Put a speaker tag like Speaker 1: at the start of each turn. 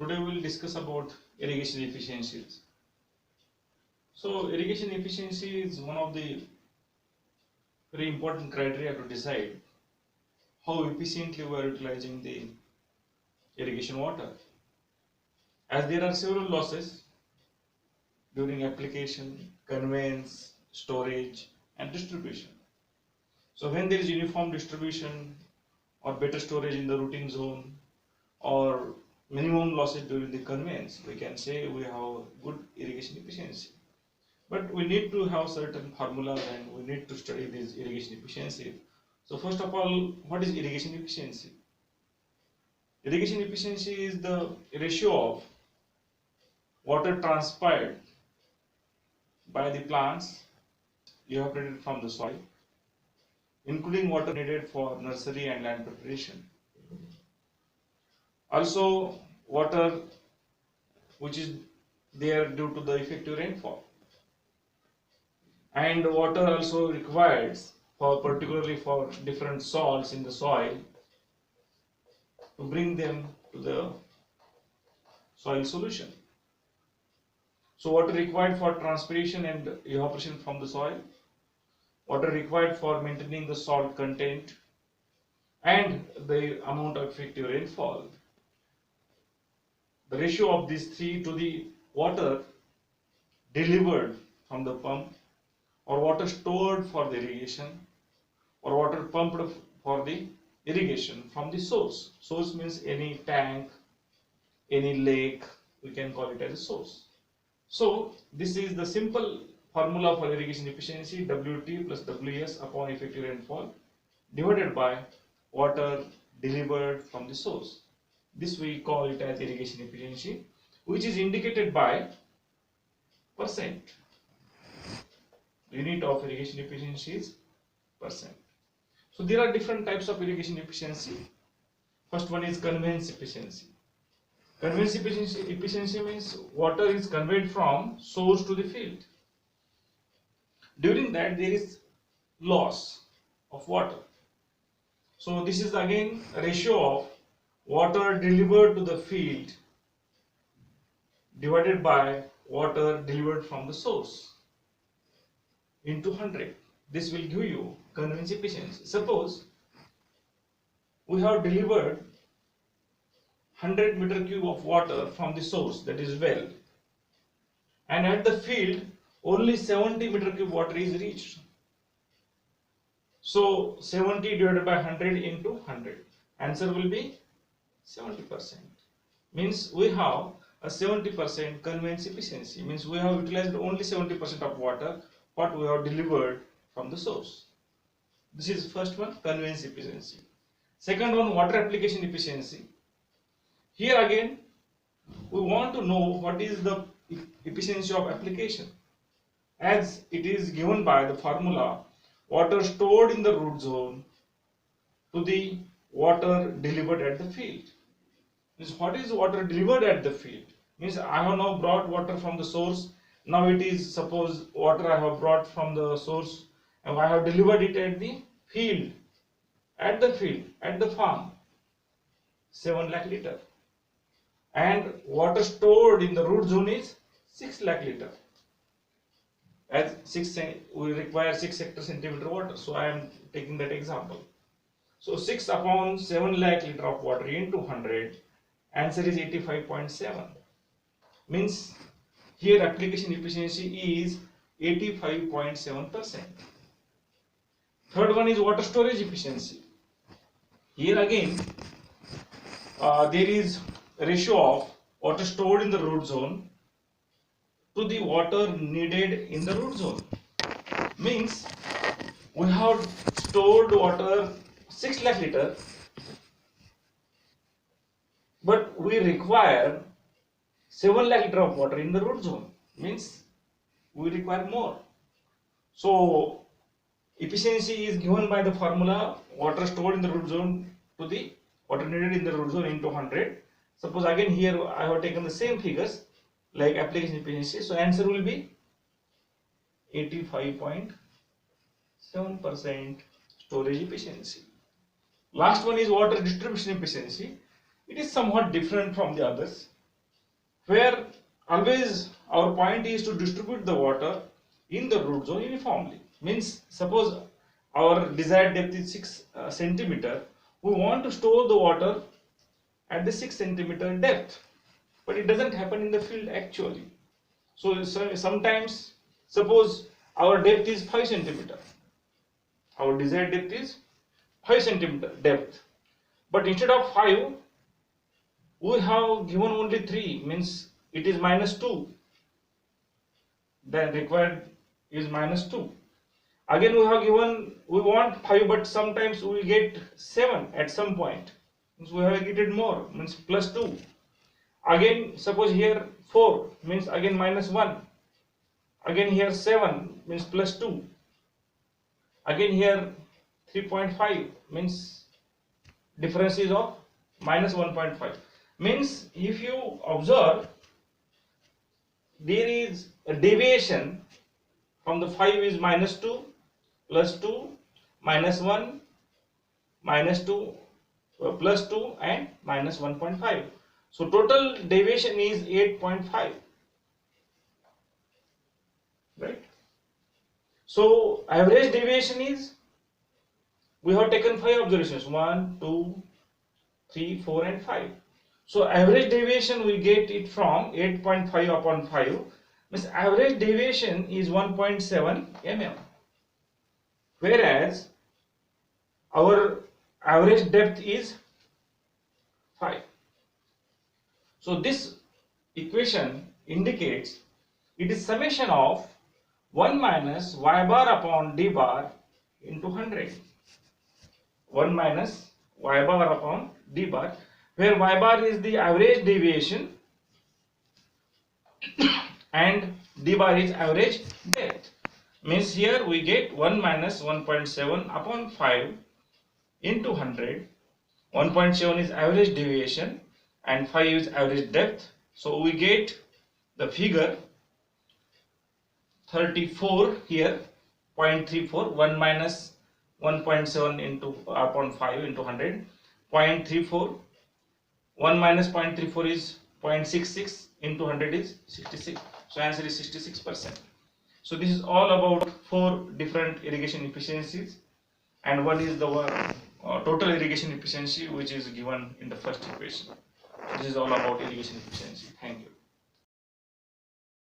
Speaker 1: Today we will discuss about irrigation efficiencies. So irrigation efficiency is one of the very important criteria to decide how efficiently we are utilizing the irrigation water. As there are several losses during application, conveyance, storage and distribution. So when there is uniform distribution or better storage in the routing zone or minimum losses during the conveyance, we can say we have good irrigation efficiency. But we need to have certain formulas and we need to study this irrigation efficiency. So first of all, what is irrigation efficiency? Irrigation efficiency is the ratio of water transpired by the plants evaporated from the soil, including water needed for nursery and land preparation. Also, water which is there due to the effective rainfall. And water also requires for particularly for different salts in the soil to bring them to the soil solution. So water required for transpiration and evaporation from the soil, water required for maintaining the salt content and the amount of effective rainfall. The ratio of these three to the water delivered from the pump or water stored for the irrigation or water pumped for the irrigation from the source. Source means any tank, any lake, we can call it as a source. So this is the simple formula for irrigation efficiency: Wt plus Ws upon effective rainfall divided by water delivered from the source. This we call it as irrigation efficiency, which is indicated by percent. Unit of irrigation efficiency is percent. So there are different types of irrigation efficiency. First one is conveyance efficiency. Conveyance efficiency means water is conveyed from source to the field. During that there is loss of water. So this is again a ratio of water delivered to the field divided by water delivered from the source into 100. This will give you conveyance efficiency. Suppose we have delivered 100 meter cube of water from the source, that is well, and at the field only 70 meter cube water is reached. So 70 divided by 100 into 100, answer will be 70%. Means we have a 70% conveyance efficiency, means we have utilized only 70% of water what we have delivered from the source. This is first one, conveyance efficiency. Second one, water application efficiency. Here again we want to know what is the efficiency of application, as it is given by the formula water stored in the root zone to the water delivered at the field. Means what is water delivered at the field? Means I have now brought water from the source. Now it is, suppose water I have brought from the source and I have delivered it at the field, at the farm, 7 lakh liter. And water stored in the root zone is 6 lakh liter. As we require 6 hectare centimeter water, so I am taking that example. So 6 upon 7 lakh liter of water into 100, answer is 85.7. Means here application efficiency is 85.7%. Third one is water storage efficiency. Here again there is a ratio of water stored in the root zone to the water needed in the root zone. Means we have stored water 6 lakh liter, but we require 7 lakh liter of water in the root zone. Means we require more. So efficiency is given by the formula water stored in the root zone to the water needed in the root zone into 100. Suppose again here I have taken the same figures like application efficiency, so answer will be 85.7% storage efficiency. Last one is water distribution efficiency. It is somewhat different from the others. where always our point is to distribute the water in the root zone uniformly. Means suppose our desired depth is 6 centimeter, we want to store the water at the 6 centimeter depth, but it doesn't happen in the field actually. So sometimes suppose our depth is 5 centimeter, our desired depth is 5 centimeter depth, but instead of 5 we have given only 3, means it is -2, the required is -2. Again we have given, we want 5 but sometimes we get 7 at some point, means we have get it more, means +2. Again suppose here 4, means again -1. Again here 7, means +2. Again here 3.5, means difference is of -1.5. Means if you observe, there is a deviation from the 5 is -2, +2, -1, -2, +2 and -1.5. So total deviation is 8.5. Right? So average deviation is, we have taken 5 observations, 1, 2, 3, 4 and 5. So average deviation we get it from 8.5 upon 5, means average deviation is 1.7 mm, whereas our average depth is 5. So this equation indicates it is summation of 1 minus y bar upon d bar into 100. 1 minus y bar upon d bar, where y bar is the average deviation and d bar is average depth. Means here we get 1 minus 1.7 upon 5 into 100. 1.7 is average deviation and 5 is average depth. So we get the figure 34 here, 0.34, 1 minus 1.7 into upon 5 into 100, 0.34, 1 minus 0.34 is 0.66 into 100 is 66. So answer is 66%. So this is all about 4 different irrigation efficiencies, and one is the total irrigation efficiency, which is given in the first equation. This is all about irrigation efficiency. Thank you.